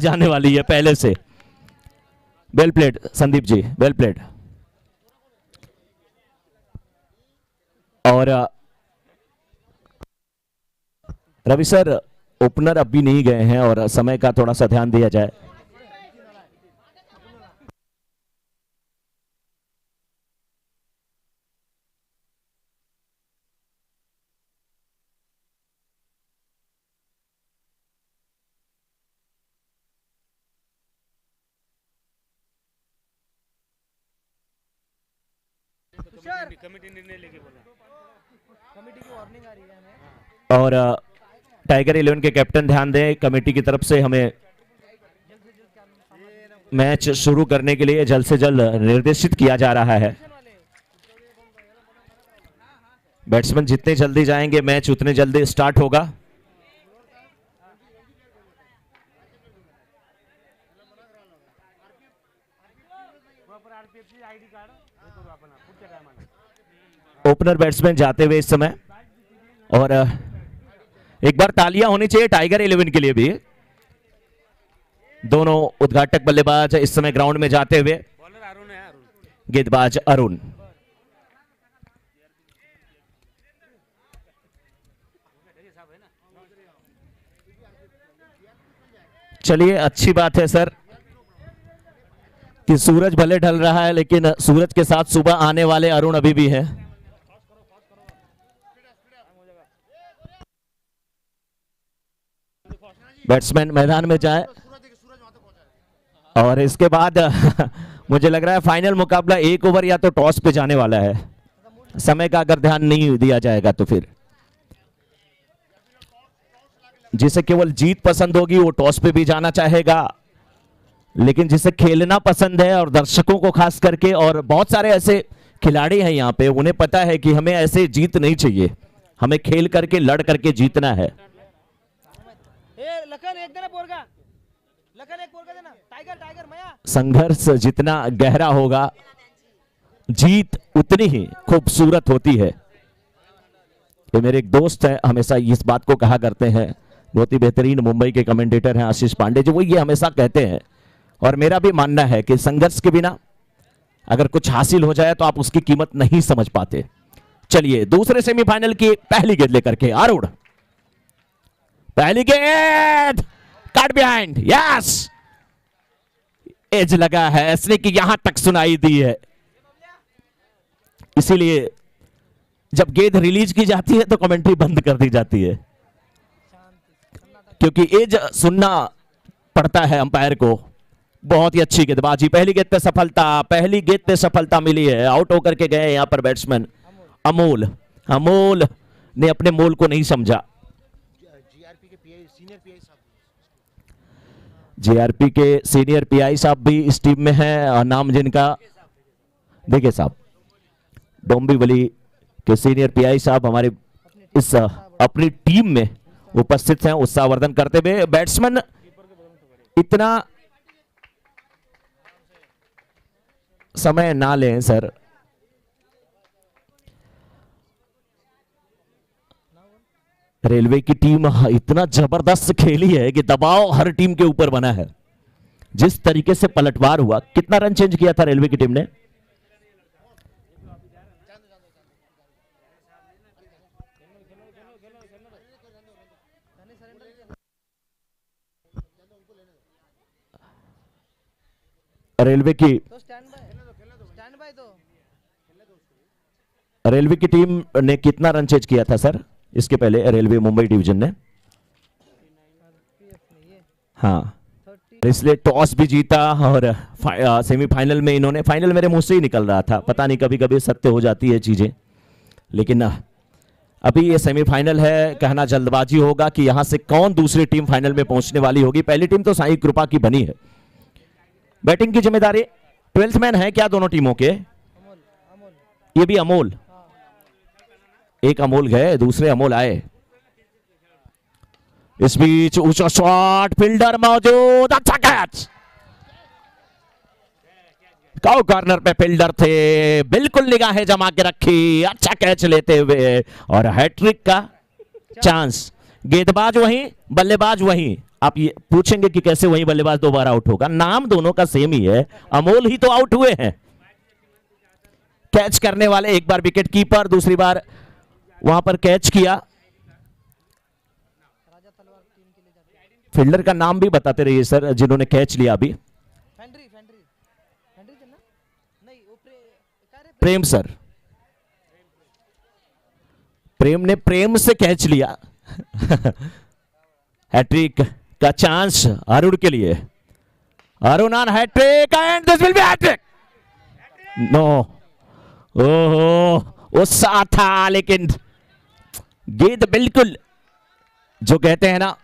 जाने वाली है पहले से। Well played Sandeep ji, well played. और रवि सर ओपनर अभी नहीं गए हैं और समय का थोड़ा सा ध्यान दिया जाए। कमेटी निर्णय लेके बोला, कमेटी की वार्निंग आ रही है हमें। और टाइगर 11 के कैप्टन ध्यान दें, कमेटी की तरफ से हमें मैच शुरू करने के लिए जल्द से जल्द निर्देशित किया जा रहा है। बैट्समैन जितने जल्दी जाएंगे मैच उतने जल्दी स्टार्ट होगा। ओपनर बैट्समैन जाते हुए इस समय, और एक बार तालियां होनी चाहिए टाइगर 11 के लिए भी। दोनों उद्घाटक बल्लेबाज इस समय ग्राउंड में जाते हुए, गेंदबाज अरुण। चलिए अच्छी बात है सर कि सूरज भले ढल रहा है लेकिन सूरज के साथ सुबह आने वाले अरुण अभी भी हैं। बैट्समैन मैदान में जाए और इसके बाद मुझे लग रहा है फाइनल मुकाबला 1 ओवर या तो टॉस पे जाने वाला है। समय का अगर ध्यान नहीं दिया जाएगा तो फिर जिसे केवल जीत पसंद होगी वो टॉस पे भी जाना चाहेगा, लेकिन जिसे खेलना पसंद है और दर्शकों को खास करके, और बहुत सारे ऐसे खिलाड़ी हैं यहाँ पे, उन्हें पता है कि हमें ऐसे जीत नहीं चाहिए, हमें खेल करके लड़ करके जीतना है। संघर्ष जितना गहरा होगा जीत उतनी ही खूबसूरत होती है। ये मेरे एक दोस्त हैं, हमेशा इस बात को कहा करते हैं, बहुत ही बेहतरीन मुंबई के कमेंटेटर हैं आशीष पांडे जी, वो ये हमेशा कहते हैं और मेरा भी मानना है कि संघर्ष के बिना अगर कुछ हासिल हो जाए तो आप उसकी कीमत नहीं समझ पाते। चलिए दूसरे सेमीफाइनल की पहली गेंद लेकर के अरुण, पहली गेंद कट बिहाइंड, यस एज लगा है, ऐसे कि यहां तक सुनाई दी है। इसीलिए जब गेंद रिलीज की जाती है तो कमेंट्री बंद कर दी जाती है, क्योंकि एज सुनना पड़ता है अंपायर को। बहुत ही अच्छी गेंदबाजी, पहली गेंद पे सफलता, पहली गेंद पे सफलता मिली है। आउट होकर के गए यहां पर बैट्समैन अमोल। अमोल ने अपने मोल को नहीं समझा। जीआरपी के सीनियर पीआई साहब भी इस टीम में हैं, नाम जिनका देखिए साहब, डोंबिवली के सीनियर पीआई साहब हमारे इस अपनी टीम में उपस्थित हैं, उत्साहवर्धन करते हुए। बैट्समैन इतना समय ना लें सर, रेलवे की टीम इतना जबरदस्त खेली है कि दबाव हर टीम के ऊपर बना है। जिस तरीके से पलटवार हुआ, कितना रन चेंज किया था रेलवे की टीम ने? रेलवे की टीम ने कितना रन चेंज किया था सर इसके पहले, रेलवे मुंबई डिवीजन ने? हाँ, इसलिए टॉस भी जीता और सेमीफाइनल में इन्होंने, फाइनल मेरे मुंह से ही निकल रहा था, पता नहीं कभी कभी सत्य हो जाती है चीजें, लेकिन अभी ये सेमीफाइनल है, कहना जल्दबाजी होगा कि यहां से कौन दूसरी टीम फाइनल में पहुंचने वाली होगी। पहली टीम तो साई कृपा की बनी है। बैटिंग की जिम्मेदारी 12th मैन है क्या दोनों टीमों के? ये भी अमोल, एक अमोल गए, दूसरे अमोल आए। इस बीच ऊंचा शॉट, फील्डर मौजूद, अच्छा कैच, काउ कॉर्नर पे फील्डर थे, बिल्कुल निगाहें जमा के रखी, अच्छा कैच लेते हुए और हैट्रिक का चांस। गेंदबाज वहीं, बल्लेबाज वहीं, आप ये पूछेंगे कि कैसे वही बल्लेबाज दोबारा आउट होगा, नाम दोनों का सेम ही है, अमोल ही तो आउट हुए हैं। कैच करने वाले एक बार विकेट कीपर, दूसरी बार वहां पर कैच किया। फील्डर का नाम भी बताते रहिए सर जिन्होंने कैच लिया अभी। प्रेम सर, प्रेम ने प्रेम से कैच लिया। हैट्रिक का चांस अरुण के लिए, Arun on hat-trick and this will be hat-trick. No, ओहो वो साथ था लेकिन गेंद बिल्कुल जो कहते हैं ना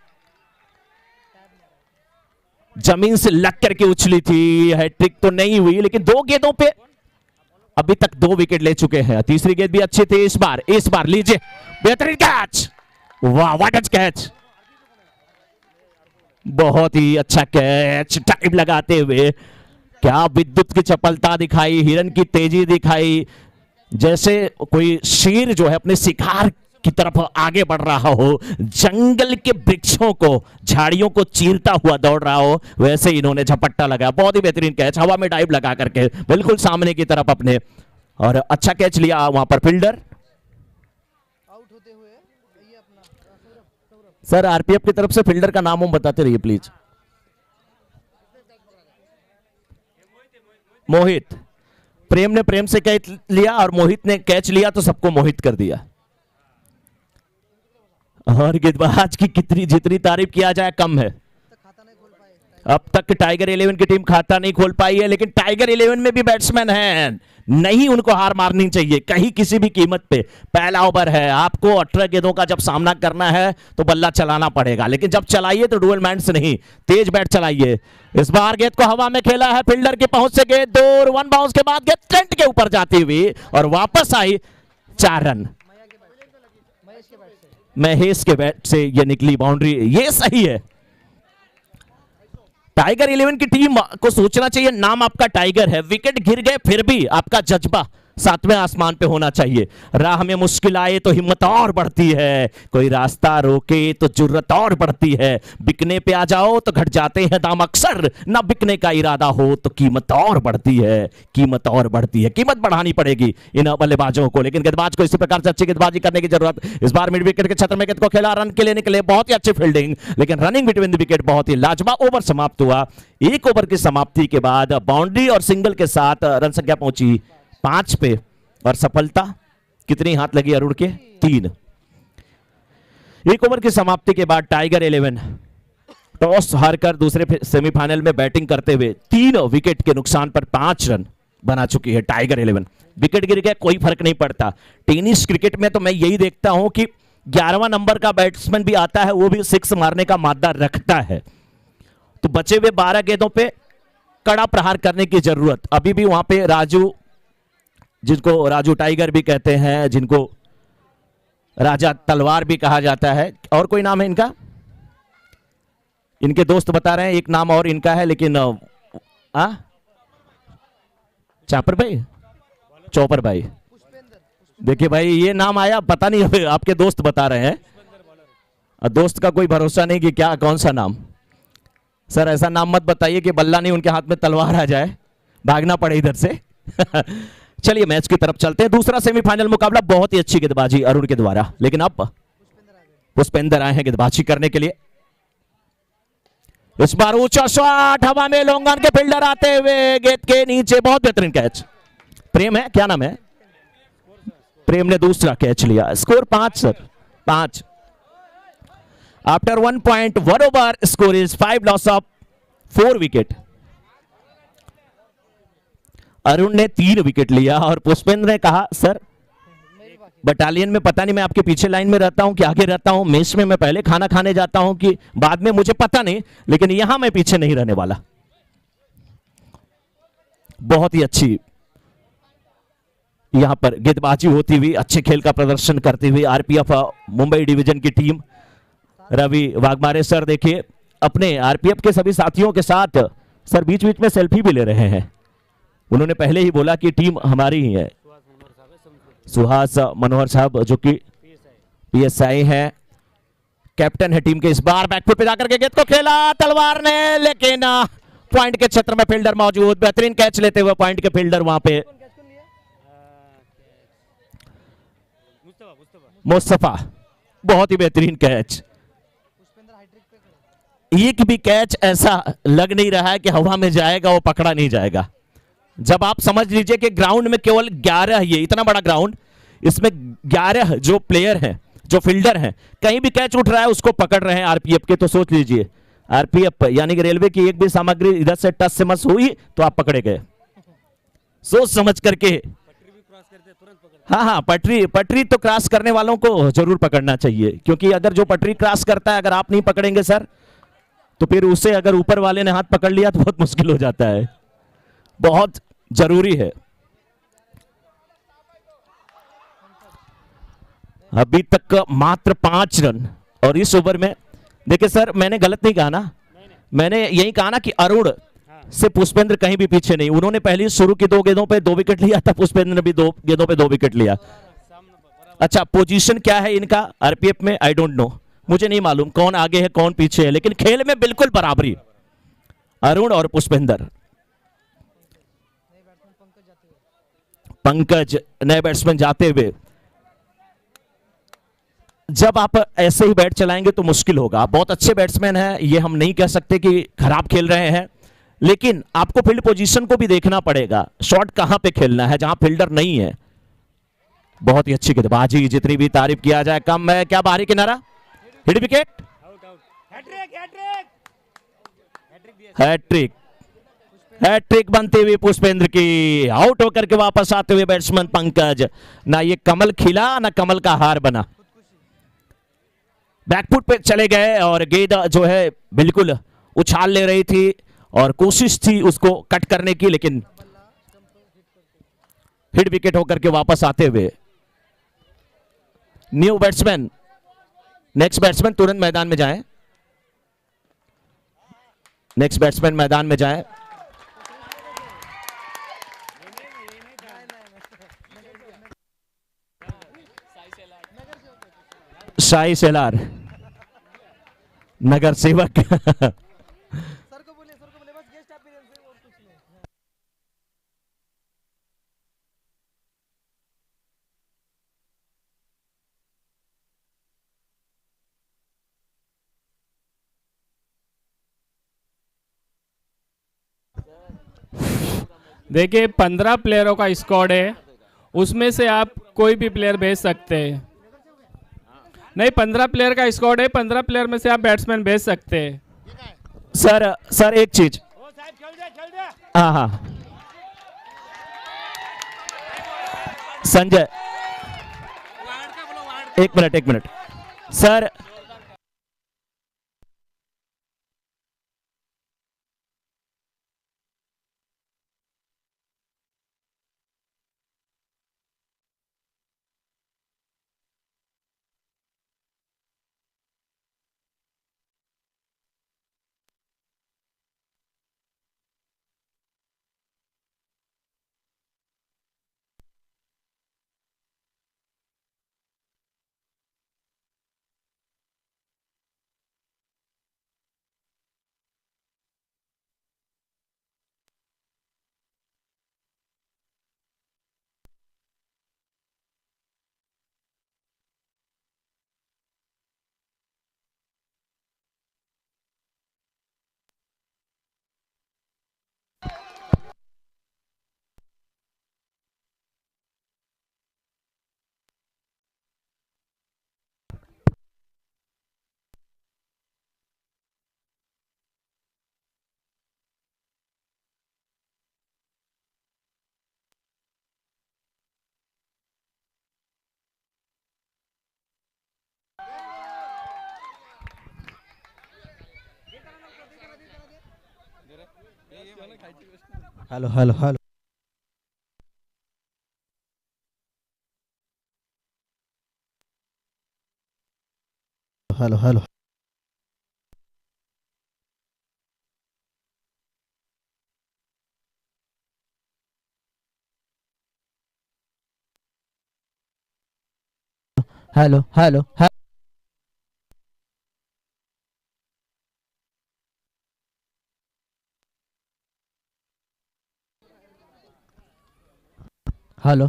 जमीन से लग करके उछली थी। हैट्रिक तो नहीं हुई लेकिन दो गेंदों पे अभी तक 2 विकेट ले चुके हैं। तीसरी गेंद भी अच्छी थी इस बार लीजिए बेहतरीन कैच, वाह व्हाट कैच, बहुत ही अच्छा कैच। टाइम लगाते हुए क्या विद्युत की चपलता दिखाई, हिरन की तेजी दिखाई, जैसे कोई शेर जो है अपने शिकार की तरफ आगे बढ़ रहा हो, जंगल के वृक्षों को झाड़ियों को चीरता हुआ दौड़ रहा हो, वैसे इन्होंने झपट्टा लगाया। बहुत ही बेहतरीन कैच, हवा में डाइव लगा करके बिल्कुल सामने की तरफ अपने, और अच्छा कैच लिया वहां पर फील्डर। आउट होते हुए ये अपना सर आरपीएफ की तरफ से फील्डर का नाम हम बताते रहिए प्लीज। मोहित, प्रेम ने प्रेम से कैच लिया और मोहित ने कैच लिया तो सबको मोहित कर दिया। और गेंदबाज की कितनी जितनी तारीफ किया जाए कम है। अब तक टाइगर 11 की टीम खाता नहीं खोल पाई है, लेकिन टाइगर 11 में भी बैट्समैन हैं, नहीं उनको हार मारनी चाहिए कहीं किसी भी कीमत पे। पहला ओवर है, आपको 18 गेंदों का जब सामना करना है तो बल्ला चलाना पड़ेगा, लेकिन जब चलाइए तो डुअल मैंड्स नहीं, तेज बैट चलाइए। इस बार गेंद को हवा में खेला है, फील्डर की पहुंच से गेंद दूर, 1 बाउंस के बाद गेंद टेंट के ऊपर जाती हुई और वापस आई 4 रन। महेश के बैट से ये निकली बाउंड्री, ये सही है। टाइगर 11 की टीम को सोचना चाहिए, नाम आपका टाइगर है, विकेट गिर गए फिर भी आपका जज्बा 7वें आसमान पे होना चाहिए। राह में मुश्किल आए तो हिम्मत और बढ़ती है, कोई रास्ता रोके तो जुर्रत और बढ़ती है, बिकने पे आ जाओ तो घट जाते हैं दाम अक्सर, ना बिकने का इरादा हो तो कीमत और बढ़ती है, कीमत और बढ़ती है। कीमत बढ़ानी पड़ेगी इन बल्लेबाजों को, लेकिन गेंदबाज को इसी प्रकार से अच्छी गेंदबाजी करने की जरूरत। इस बार मिड विकेट के क्षेत्र में गेंद को खेला, रन के लिए निकले, बहुत ही अच्छी फील्डिंग, लेकिन रनिंग बिटवीन द विकेट बहुत ही लाजवाब। ओवर समाप्त हुआ। 1 ओवर की समाप्ति के बाद बाउंड्री और सिंगल के साथ रन संख्या पहुंची 5 पे, और सफलता कितनी हाथ लगी अरुण के? 3। 1 ओवर की समाप्ति के बाद टाइगर 11 टॉस हारकर दूसरे सेमीफाइनल में बैटिंग करते हुए 3 विकेट के नुकसान पर 5 रन बना चुकी है टाइगर 11। विकेट गिर गया कोई फर्क नहीं पड़ता। टेनिस क्रिकेट में तो मैं यही देखता हूं कि 11वां नंबर का बैट्समैन भी आता है, वो भी 6 मारने का मादा रखता है, तो बचे हुए 12 गेंदों पे कड़ा प्रहार करने की जरूरत। अभी भी वहां पे राजू, जिनको राजू टाइगर भी कहते हैं, जिनको राजा तलवार भी कहा जाता है, और कोई नाम है इनका, इनके दोस्त बता रहे हैं एक नाम और इनका है, लेकिन चापर भाई, चौपर भाई, देखिए भाई ये नाम आया पता नहीं, आपके दोस्त बता रहे हैं, दोस्त का कोई भरोसा नहीं कि क्या कौन सा नाम। सर ऐसा नाम मत बताइए कि बल्ला नहीं उनके हाथ में तलवार आ जाए, भागना पड़े इधर से। चलिए मैच की तरफ चलते हैं। दूसरा सेमीफाइनल मुकाबला, बहुत ही अच्छी गेंदबाजी अरुण के द्वारा, लेकिन अब पुष्पेंद्र आए हैं गेंदबाजी करने के लिए। इस बार ऊंचा शॉट, हवा में लॉन्ग ऑन के फील्डर आते हुए गेंद के नीचे, बहुत बेहतरीन कैच। प्रेम है, क्या नाम है? प्रेम ने दूसरा कैच लिया। Score 5 sir, 5। After 1.1 over score is 5 loss of 4 wicket. Arun ने 3 विकेट लिया और पुष्पेंद्र ने कहा सर बटालियन में पता नहीं, मैं आपके पीछे लाइन में रहता हूं कि आगे रहता हूं, मेस में मैं पहले खाना खाने जाता हूं कि बाद में, मुझे पता नहीं, लेकिन यहां मैं पीछे नहीं रहने वाला। बहुत ही अच्छी यहां पर गेंदबाजी होती हुई, अच्छे खेल का प्रदर्शन करती हुई आरपीएफ मुंबई डिवीजन की टीम। रवि वाघमारे सर देखिए अपने आरपीएफ के सभी साथियों के साथ सर बीच बीच में सेल्फी भी ले रहे हैं। उन्होंने पहले ही बोला कि टीम हमारी ही है। सुहास मनोहर साहब जो कि पीएसआई हैं, कैप्टन है टीम के। इस बार बैकफुट पे जाकर के गेंद को खेला तलवार ने, लेकिन पॉइंट के क्षेत्र में फील्डर मौजूद, बेहतरीन कैच लेते हुए पॉइंट के फील्डर वहां पे मुस्तफा, बहुत ही बेहतरीन कैच। एक भी कैच ऐसा लग नहीं रहा है कि हवा में जाएगा वो पकड़ा नहीं जाएगा। जब आप समझ लीजिए कि ग्राउंड में केवल 11, ये इतना बड़ा ग्राउंड, इसमें 11 जो प्लेयर हैं, जो फील्डर हैं, कहीं भी कैच उठ रहा है उसको पकड़ रहे हैं आरपीएफ के। तो सोच लीजिए आरपीएफ यानी कि रेलवे की एक भी सामग्री इधर से टच से मस हुई तो आप पकड़े गए। सोच समझ करके। हाँ हाँ, पटरी तो क्रॉस करने वालों को जरूर पकड़ना चाहिए, क्योंकि अगर जो पटरी क्रॉस करता है अगर आप नहीं पकड़ेंगे सर, तो फिर उसे अगर ऊपर वाले ने हाथ पकड़ लिया तो बहुत मुश्किल हो जाता है। बहुत जरूरी है। अभी तक मात्र 5 रन, और इस ओवर में देखिए सर, मैंने गलत नहीं कहा ना, मैंने यही कहा ना कि अरुण से पुष्पेंद्र कहीं भी पीछे नहीं। उन्होंने पहली शुरू की 2 गेंदों पे 2 विकेट लिया था, पुष्पेंद्र ने भी 2 गेंदों पे 2 विकेट लिया। अच्छा, पोजीशन क्या है इनका आरपीएफ में, आई डोंट नो, मुझे नहीं मालूम कौन आगे है कौन पीछे है, लेकिन खेल में बिल्कुल बराबरी, अरुण और पुष्पेंद्र। पंकज नए बैट्समैन जाते हुए। जब आप ऐसे ही बैट चलाएंगे तो मुश्किल होगा। आप बहुत अच्छे बैट्समैन हैं, ये हम नहीं कह सकते कि खराब खेल रहे हैं, लेकिन आपको फील्ड पोजीशन को भी देखना पड़ेगा, शॉट कहां पे खेलना है जहां फील्डर नहीं है। बहुत ही अच्छी गेंदबाजी, जितनी भी तारीफ किया जाए कम है। क्या बाहरी किनारा, हिट विकेट, हैट्रिक, हैट्रिक बनती हुई पुष्पेंद्र की। आउट होकर के वापस आते हुए बैट्समैन पंकज, ना ये कमल खिला ना कमल का हार बना। बैकफुट पे चले गए और गेंद जो है बिल्कुल उछाल ले रही थी और कोशिश थी उसको कट करने की, लेकिन हिट विकेट होकर के वापस आते हुए न्यू बैट्समैन, नेक्स्ट बैट्समैन तुरंत मैदान में जाएं, नेक्स्ट बैट्समैन मैदान में जाएं। शाही सेलार, नगर सेवक। सर को बोलिए बस गेस्ट अपीयरेंस है और कुछ नहीं। देखिए 15 प्लेयरों का स्क्वाड है, उसमें से आप कोई भी प्लेयर भेज सकते हैं। नहीं, 15 प्लेयर का स्क्वाड है, 15 प्लेयर में से आप बैट्समैन भेज सकते हैं। सर एक चीज, हाँ हाँ संजय, एक minute sir, hello hello hello hello hello hello hello hello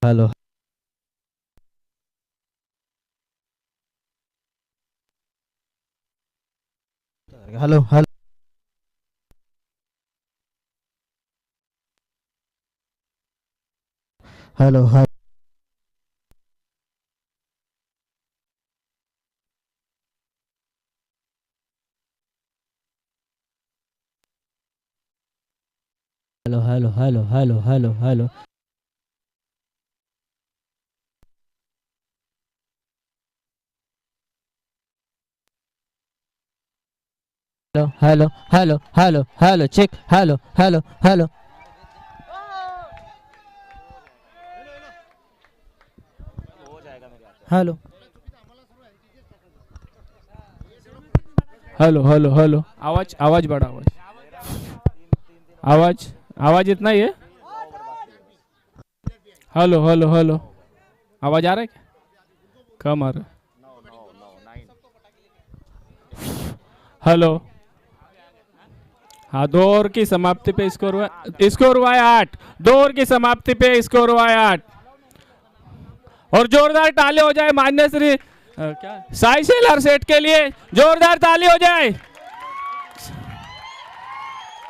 hello hello hello hello hello hello hello hello hello hello hello hello hello hello check hello hello hello hello hello hello hello, आवाज आवाज बढ़ा, आवाज आवाज इतना ही है। Hello hello hello, आवाज आ रहा है क्या? कम आ रहा है। हेलो, हाँ, 2 ओवर की समाप्ति पे स्कोर हुआ है 8। 2 ओवर की समाप्ति पे स्कोर हुआ है 8। और जोरदार ताली हो जाए मान्य श्री क्या साई सेलर सेठ के लिए, जोरदार ताली हो जाए।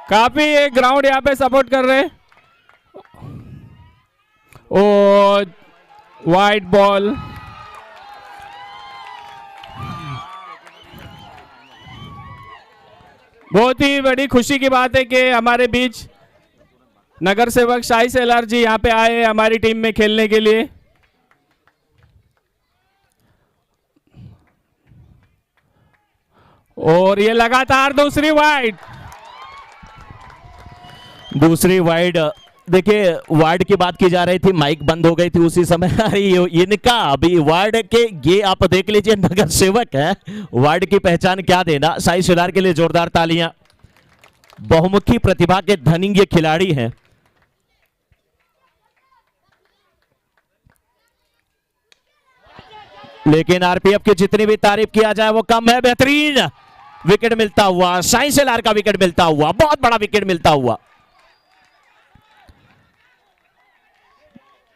काफी एक ग्राउंड यहाँ पे सपोर्ट कर रहे हैं। ओ वाइट बॉल, बहुत ही बड़ी खुशी की बात है कि हमारे बीच नगर सेवक शाही सेलार जी यहाँ पे आए हमारी टीम में खेलने के लिए। और ये लगातार दूसरी वाइड। देखिए, वार्ड की बात की जा रही थी, माइक बंद हो गई थी उसी समय। अरे इनका अभी वार्ड के, ये आप देख लीजिए, नगर सेवक है, वार्ड की पहचान क्या देना। साई सिलार के लिए जोरदार तालियां। बहुमुखी प्रतिभा के धनी ये खिलाड़ी हैं। लेकिन आरपीएफ की जितनी भी तारीफ किया जाए वो कम है। बेहतरीन विकेट मिलता हुआ, साई सिलार का विकेट मिलता हुआ, बहुत बड़ा विकेट मिलता हुआ,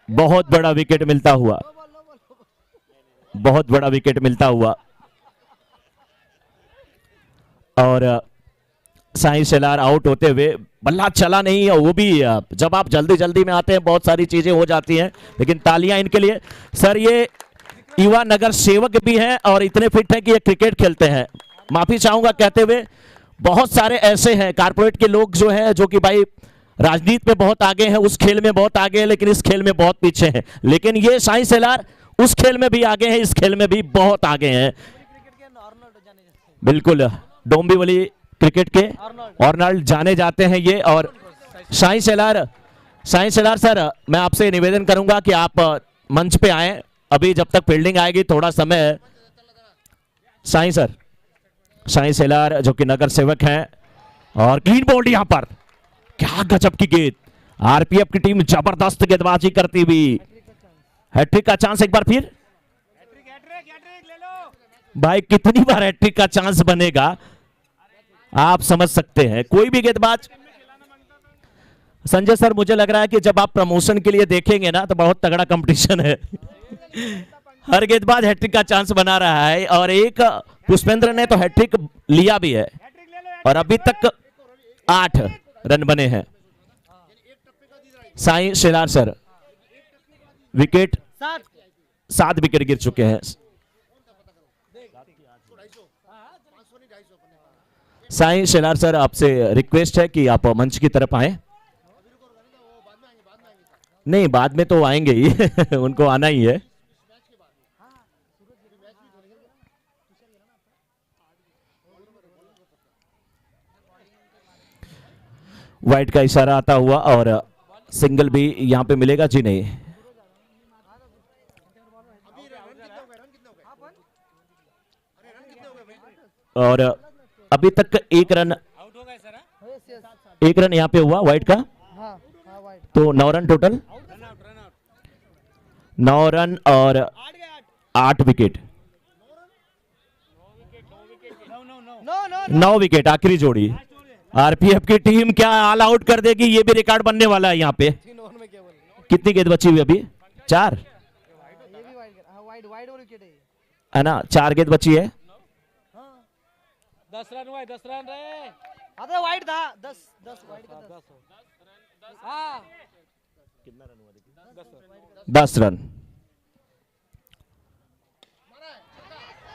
बहुत बड़ा विकेट मिलता हुआ, बहुत बड़ा विकेट मिलता हुआ। और साई सेलार आउट होते हुए, बल्ला चला नहीं है, वो भी जब आप जल्दी जल्दी में आते हैं बहुत सारी चीजें हो जाती हैं, लेकिन तालियां इनके लिए। सर, ये युवा नगर सेवक भी हैं और इतने फिट हैं कि ये क्रिकेट खेलते हैं। माफी चाहूंगा कहते हुए, बहुत सारे ऐसे हैं कारपोरेट के लोग जो हैं, जो कि भाई राजनीति में बहुत आगे हैं, उस खेल में बहुत आगे हैं, लेकिन इस खेल में बहुत पीछे हैं। लेकिन ये साई सेलार उस खेल में भी आगे हैं, इस खेल में भी बहुत आगे हैं। बिल्कुल डोंबिवली क्रिकेट के ऑर्नाल्ड जाने जाते हैं ये। और साई सेलार सर, मैं आपसे निवेदन करूंगा कि आप मंच पे आए, अभी जब तक फील्डिंग आएगी थोड़ा समय। साई सर, साई सेलार जो कि नगर सेवक हैं, और क्लीन बोल्ड यहां पर, क्या गजब की गेंद। आरपीएफ की टीम जबरदस्त गेंदबाजी करती हुई, हैट्रिक का चांस एक बार फिर। भाई कितनी बार हैट्रिक का चांस बनेगा आप समझ सकते हैं। कोई भी गेंदबाज, संजय सर, मुझे लग रहा है कि जब आप प्रमोशन के लिए देखेंगे ना तो बहुत तगड़ा कंपटीशन है। हर गेंदबाज हैट्रिक का चांस बना रहा है, और एक पुष्पेंद्र ने तो हैट्रिक लिया भी है, और अभी तक 8 रन बने हैं। Sai Selar sir, wicket 7 wicket गिर चुके हैं। साई सेलार सर, आपसे रिक्वेस्ट है कि आप मंच की तरफ आए। नहीं, बाद में तो आएंगे ही उनको आना ही है। वाइट का इशारा आता हुआ, और सिंगल भी यहां पे मिलेगा जी? नहीं, और अभी तक 1 रन यहां पे हुआ वाइट का, तो 9 रन टोटल, 9 रन और 8 विकेट। 9 विकेट, आखिरी जोड़ी। आरपीएफ की टीम क्या ऑल आउट कर देगी, ये भी रिकॉर्ड बनने वाला है यहाँ पे। कितनी गेंद बची हुई अभी? 4 है ना, 4 गेंद बची है। 10 रन हुआ, 10 रन रहे। अरे वाइड था 10 वाइड का 10 हाँ 10 रन।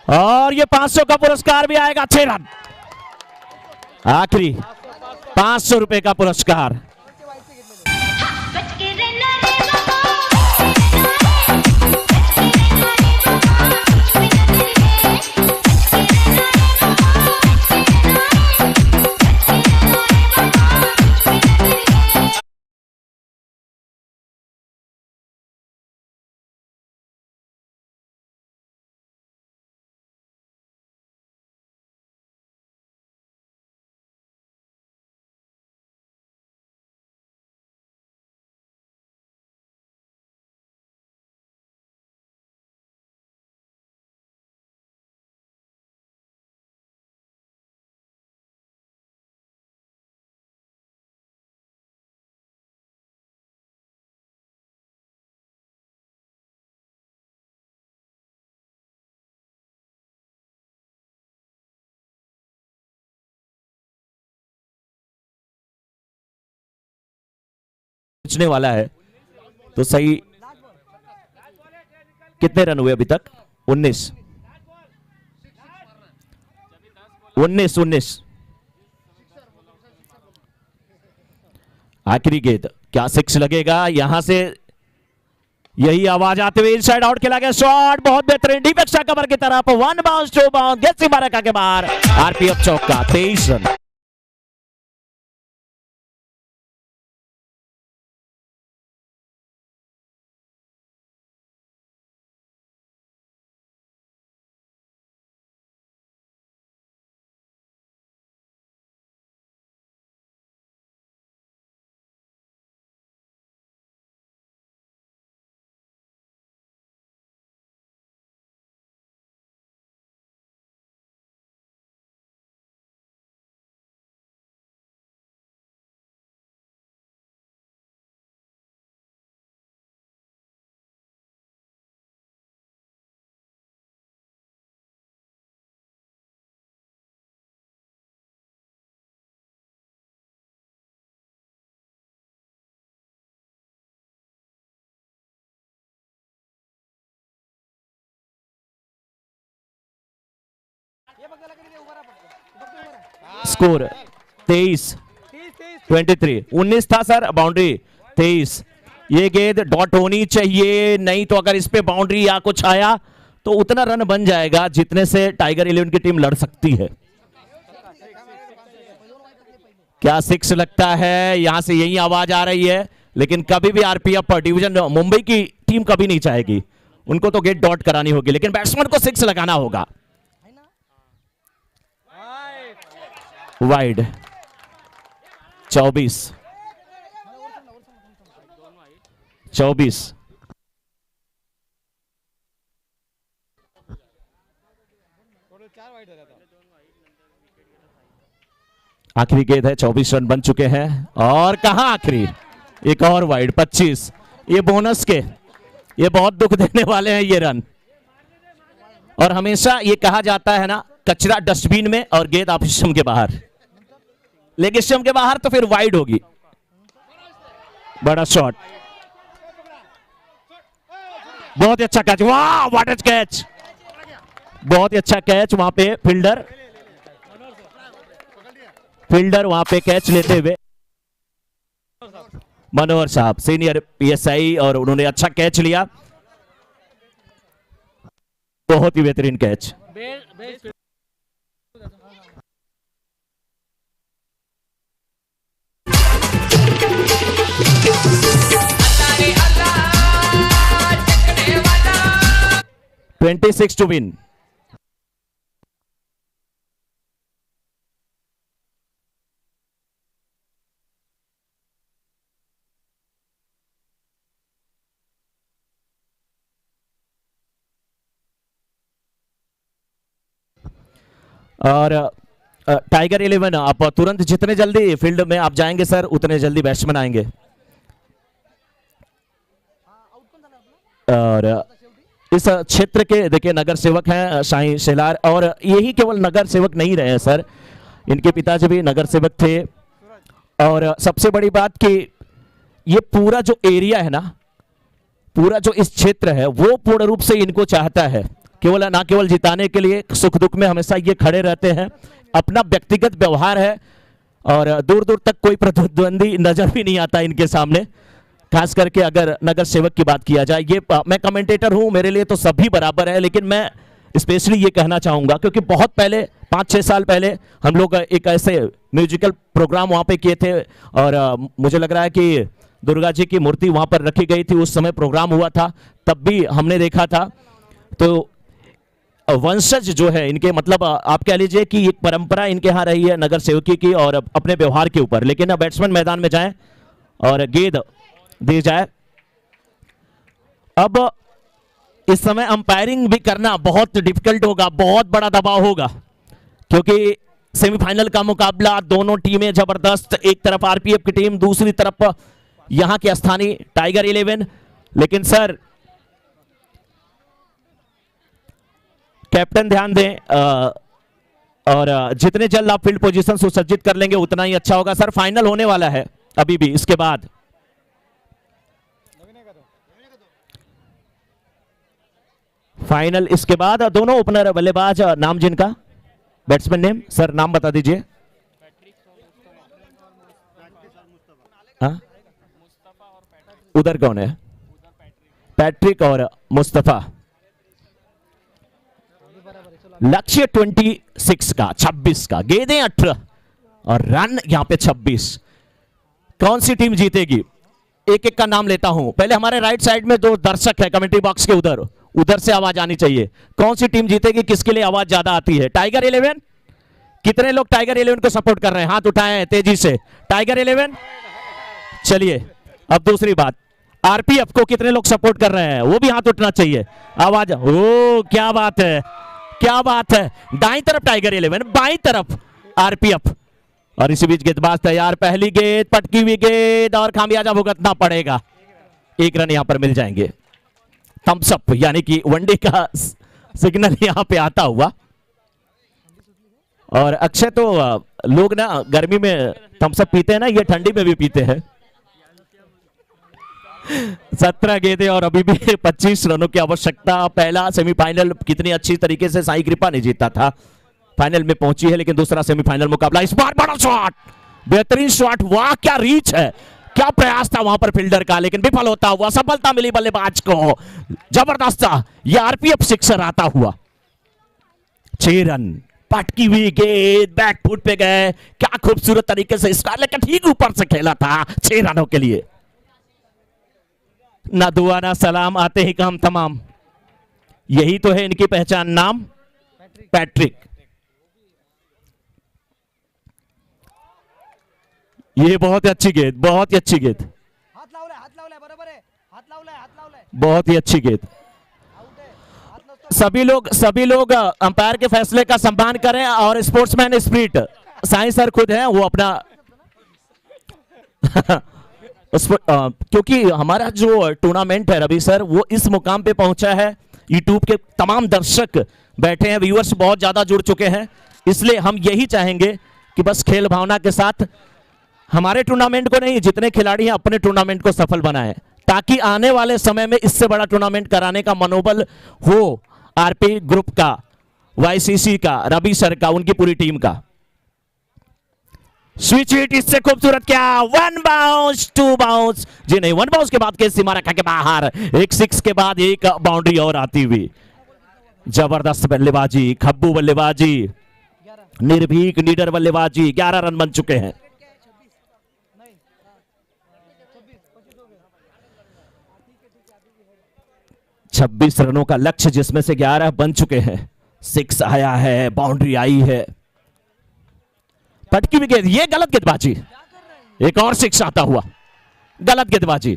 और ये 500 का पुरस्कार भी आएगा। 6 रन, आखिरी 500 रुपए का पुरस्कार। पूछने वाला है तो सही। कितने रन हुए अभी तक? 19 19 19। आखिरी गेंद, क्या 6 लगेगा यहां से? यही आवाज आते हुए इनसाइड आउट खेला गया शॉट, बहुत बेहतरीन डीप एक्स्ट्रा कवर की तरफ। 1 बाउंस 2 बाउंस, गेंद सीमा रेखा के बाहर। आरपीएफ चौका, 23 रन। स्कोर 23 23। 19 था सर, बाउंड्री 23। ये गेंद डॉट होनी चाहिए, नहीं तो अगर इस पे बाउंड्री या कुछ आया तो उतना रन बन जाएगा जितने से टाइगर 11 की टीम लड़ सकती है। क्या 6 लगता है? यहां से यही आवाज आ रही है, लेकिन कभी भी आरपीएफ पर डिवीजन मुंबई की टीम कभी नहीं चाहेगी, उनको तो गेट डॉट करानी होगी, लेकिन बैट्समैन को 6 लगाना होगा। वाइड 24 24। आखिरी गेंद है, 24 रन बन चुके हैं। और कहां आखिरी, एक और वाइड 25। ये बोनस के, ये बहुत दुख देने वाले हैं ये रन। और हमेशा ये कहा जाता है ना, कचरा डस्टबिन में और गेंद ऑफ स्टंप के बाहर। लेग स्टंप के बाहर तो फिर वाइड होगी। बड़ा शॉट, बहुत ही अच्छा कैच। वाह व्हाट इज कैच, बहुत ही अच्छा कैच। वहां पे फील्डर वहां पे कैच लेते हुए मनोहर साहब सीनियर पीएसआई, और उन्होंने अच्छा कैच लिया, बहुत ही बेहतरीन कैच। $26 to win। और टाइगर 11 आप तुरंत जितने जल्दी फील्ड में आप जाएंगे सर उतने जल्दी बैट्समैन आएंगे। और इस क्षेत्र के देखिए नगर सेवक हैं शाही शेलार, और यही केवल नगर सेवक नहीं रहे हैं सर, इनके पिताजी भी नगर सेवक थे। और सबसे बड़ी बात कि ये पूरा जो एरिया है ना, पूरा जो इस क्षेत्र है वो पूर्ण रूप से इनको चाहता है, केवल ना केवल जिताने के लिए, सुख दुख में हमेशा ये खड़े रहते हैं। अपना व्यक्तिगत व्यवहार है और दूर दूर तक कोई प्रतिद्वंदी नजर भी नहीं आता इनके सामने, खास करके अगर नगर सेवक की बात किया जाए। ये मैं कमेंटेटर हूं, मेरे लिए तो सभी बराबर है, लेकिन मैं स्पेशली ये कहना चाहूंगा क्योंकि बहुत पहले 5-6 साल पहले हम लोग एक ऐसे म्यूजिकल प्रोग्राम वहां पे किए थे और मुझे लग रहा है कि दुर्गा जी की मूर्ति वहां पर रखी गई थी, उस समय प्रोग्राम हुआ था, तब भी हमने देखा था। तो वंशज जो है इनके, मतलब आप कह लीजिए कि एक परंपरा इनके यहाँ रही है नगर सेवकी की और अपने व्यवहार के ऊपर। लेकिन अब बैट्समैन मैदान में जाएं और गेंद दी जाए। अब इस समय अंपायरिंग भी करना बहुत डिफिकल्ट होगा, बहुत बड़ा दबाव होगा, क्योंकि सेमीफाइनल का मुकाबला, दोनों टीमें जबरदस्त, एक तरफ आरपीएफ की टीम, दूसरी तरफ यहां के स्थानीय टाइगर 11। लेकिन सर कैप्टन ध्यान दें और जितने जल्द आप फील्ड पोजीशन सुसज्जित कर लेंगे उतना ही अच्छा होगा। सर फाइनल होने वाला है अभी भी, इसके बाद फाइनल, इसके बाद दोनों ओपनर बल्लेबाज, नाम जिनका, बैट्समैन नेम सर, नाम बता दीजिए। उधर कौन है? पैट्रिक और मुस्तफा। लक्ष्य 26 का, 26 का, गेंदें 18 और रन यहां पे 26। कौन सी टीम जीतेगी? एक एक का नाम लेता हूं। पहले हमारे राइट साइड में 2 दर्शक है कमेंट्री बॉक्स के उधर, उधर से आवाज आनी चाहिए। कौन सी टीम जीतेगी, किसके लिए आवाज ज्यादा आती है? टाइगर 11। कितने लोग टाइगर 11 को सपोर्ट कर रहे हैं? हाथ उठाए हैं तेजी से। टाइगर 11। चलिए अब दूसरी बात, आरपीएफ को कितने लोग सपोर्ट कर रहे हैं? वो भी हाथ उठना चाहिए। आवाज, ओ क्या बात है, क्या बात है। दाईं तरफ टाइगर 11, बाईं तरफ आरपीएफ। और इसी बीच गेंदबाज तैयार, पहली गेंद, पटकी हुई गेंद और खामियाजा भुगतना पड़ेगा। 1 रन यहां पर मिल जाएंगे। थम्स अप यानी कि वनडे का सिग्नल यहां पे आता हुआ। और अक्षय तो लोग ना गर्मी में थम्स अप पीते हैं ना, ये ठंडी में भी पीते हैं। 17 गेंदें और अभी भी 25 रनों की आवश्यकता। पहला सेमीफाइनल कितनी अच्छी तरीके से साई कृपा ने जीता था, फाइनल में पहुंची है, लेकिन दूसरा सेमीफाइनल मुकाबला। इस बार बड़ा शॉट, बेहतरीन शॉट, वाह क्या रीच है, क्या प्रयास था वहां पर फील्डर का, लेकिन विफल होता हुआ सफलता मिली बल्लेबाज को। जबरदस्त, ये आरपीएफ सिक्सर आता हुआ। 6 रन, पटकी हुई गेंद बैक फुट पे गए, क्या खूबसूरत तरीके से इसका, लेकिन ठीक ऊपर से खेला था 6 रनों के लिए। ना दुआ ना सलाम, आते ही काम तमाम। यही तो है इनकी पहचान, नाम पैट्रिक। ये बहुत अच्छी गेंद, बहुत ही अच्छी गेंद, बहुत ही अच्छी गेंद। सभी लोग अंपायर के फैसले का सम्मान करें और स्पोर्ट्समैन स्पिरिट, साईं सर खुद हैं वो अपना क्योंकि हमारा जो टूर्नामेंट है रवि सर, वो इस मुकाम पे पहुंचा है। यूट्यूब के तमाम दर्शक बैठे हैं, व्यूअर्स बहुत ज्यादा जुड़ चुके हैं, इसलिए हम यही चाहेंगे कि बस खेल भावना के साथ हमारे टूर्नामेंट को नहीं, जितने खिलाड़ी हैं अपने टूर्नामेंट को सफल बनाएं, ताकि आने वाले समय में इससे बड़ा टूर्नामेंट कराने का मनोबल हो आरपी ग्रुप का, वाईसीसी का, रवि सर का, उनकी पूरी टीम का। स्विच हिट, इससे खूबसूरत क्या, 1 बाउंस 2 बाउंस, जी नहीं 1 बाउंस के बाद के सीमा रेखा के बाहर, एक 6 के बाद एक बाउंड्री और आती हुई। जबरदस्त बल्लेबाजी, खब्बू बल्लेबाजी, निर्भीक निडर बल्लेबाजी। 11 रन बन चुके हैं। छब्बीस रनों का लक्ष्य, जिसमें से 11 बन चुके हैं। 6 आया है, बाउंड्री आई है, पटकी भी गेंद, ये गलत गेंदबाजी, एक और 6 आता हुआ, गलत गेंदबाजी।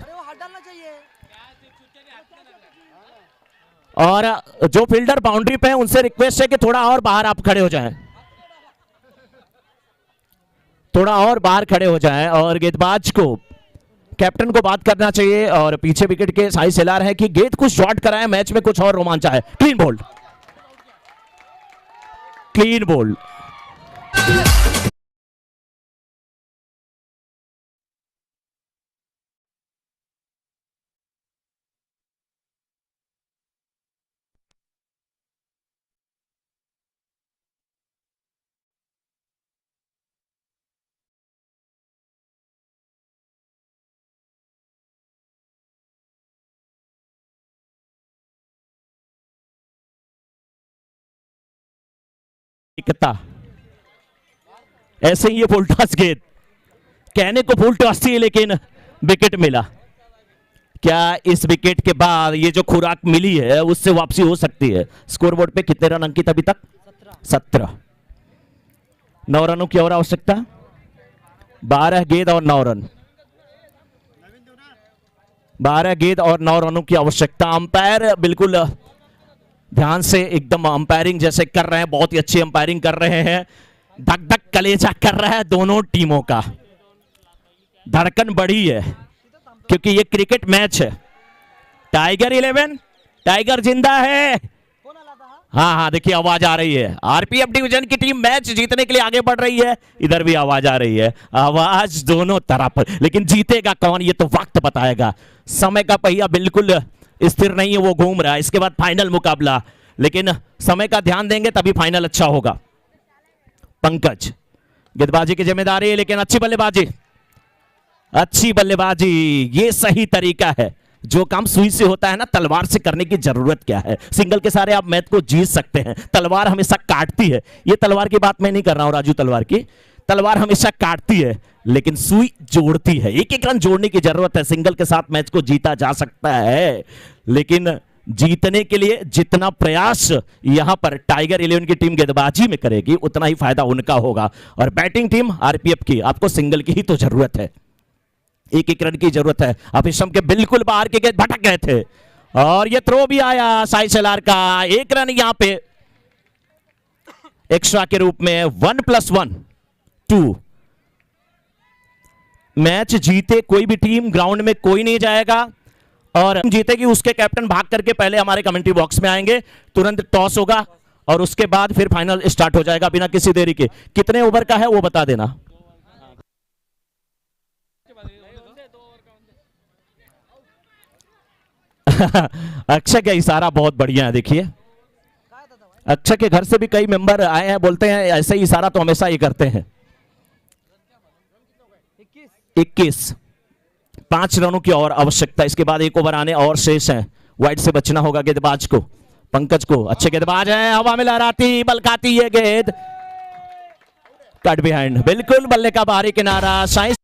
और जो फील्डर बाउंड्री पे हैं उनसे रिक्वेस्ट है कि थोड़ा और बाहर आप खड़े हो जाएं। थोड़ा और बाहर खड़े हो जाएं और गेंदबाज को, कैप्टन को बात करना चाहिए। और पीछे विकेट के साई सेलार है कि गेंद कुछ शॉर्ट कराए, मैच में कुछ और रोमांच है। Clean bowled, clean bowled. ऐसे ही ये फुल टॉस गेंद, कहने को फुल टॉस थी लेकिन विकेट मिला। क्या इस विकेट के बाद ये जो खुराक मिली है उससे वापसी हो सकती है? स्कोरबोर्ड पे कितने रन अंकित अभी तक? 17। 9 रनों की और आवश्यकता, 12 गेंद और 9 रन। 12 गेंद और 9 रनों की आवश्यकता। अंपायर बिल्कुल ध्यान से एकदम अंपायरिंग जैसे कर रहे हैं, बहुत ही अच्छी अंपायरिंग कर रहे हैं। धक धक कलेजा कर रहा है दोनों टीमों का, धड़कन बढ़ी है क्योंकि ये क्रिकेट मैच है। टाइगर 11, टाइगर जिंदा है। हाँ हाँ, देखिए आवाज आ रही है। आरपीएफ डिवीजन की टीम मैच जीतने के लिए आगे बढ़ रही है। इधर भी आवाज आ रही है, आवाज दोनों तरफ, लेकिन जीतेगा कौन ये तो वक्त बताएगा। समय का पहिया बिल्कुल स्थिर नहीं है, वो घूम रहा है। इसके बाद फाइनल मुकाबला, लेकिन समय का ध्यान देंगे तभी फाइनल अच्छा होगा। पंकज, गेंदबाजी की जिम्मेदारी, लेकिन अच्छी बल्लेबाजी, अच्छी बल्लेबाजी। ये सही तरीका है। जो काम सुई से होता है ना, तलवार से करने की जरूरत क्या है? सिंगल के सारे आप मैच को जीत सकते हैं, तलवार हमेशा काटती है। ये तलवार की बात मैं नहीं कर रहा हूं राजू तलवार की, तलवार हमेशा काटती है लेकिन सुई जोड़ती है। एक एक रन जोड़ने की जरूरत है। सिंगल के साथ मैच को जीता जा सकता है, लेकिन जीतने के लिए जितना प्रयास यहां पर टाइगर 11 की टीम गेंदबाजी में करेगी उतना ही फायदा उनका होगा। और बैटिंग टीम आरपीएफ की, आपको सिंगल की ही तो जरूरत है, एक एक रन की जरूरत है। अभिषम के बिल्कुल बाहर के गेंद भटक गए थे और ये थ्रो भी आया साई सेलार का। एक रन यहां पे एक्स्ट्रा के रूप में। 1+1 2। मैच जीते कोई भी टीम, ग्राउंड में कोई नहीं जाएगा और जीतेगी उसके कैप्टन भाग करके पहले हमारे कमेंट्री बॉक्स में आएंगे। तुरंत टॉस होगा और उसके बाद फिर फाइनल स्टार्ट हो जाएगा बिना किसी देरी के। कितने ओवर का है वो बता देना। अक्षय का इशारा बहुत बढ़िया है। देखिए अक्षय के घर से भी कई मेंबर आए हैं, बोलते हैं ऐसे ही इशारा तो हमेशा ही करते हैं। 21। 5 रनों की और आवश्यकता। इसके बाद 1 ओवर आने और शेष है। वाइड से बचना होगा गेंदबाज को, पंकज को। अच्छे गेंदबाज है, हवा में लहराती बलकाती ये गेंद, कट बिहाइंड। बिल्कुल बल्ले का बाहरी किनारा। साइंस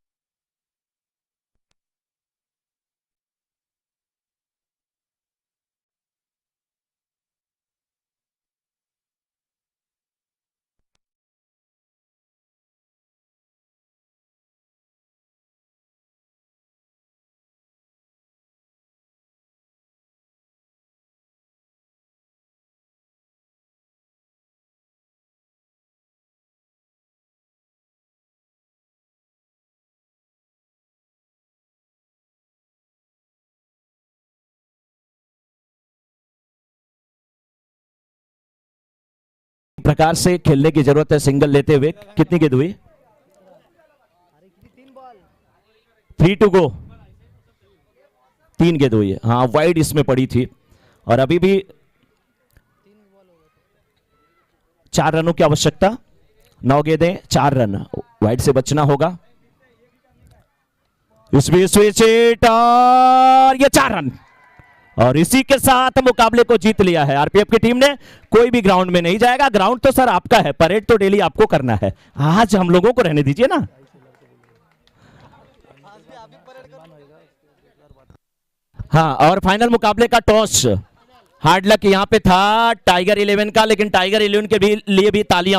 प्रकार से खेलने की जरूरत है सिंगल लेते हुए। कितनी गेंद हुई? 3 टू गो। 3 गेंद हुई है। हाँ, वाइड इसमें पड़ी थी और अभी भी 4 रनों की आवश्यकता। 9 गेंदें 4 रन, वाइड से बचना होगा। स्विच और ये 4 रन और इसी के साथ मुकाबले को जीत लिया है आरपीएफ की टीम ने। कोई भी ग्राउंड में नहीं जाएगा, ग्राउंड तो सर आपका है, परेड तो डेली आपको करना है, आज हम लोगों को रहने दीजिए ना। हाँ, और फाइनल मुकाबले का टॉस हार्ड लक यहां पे था टाइगर 11 का, लेकिन टाइगर 11 के भी लिए भी तालियां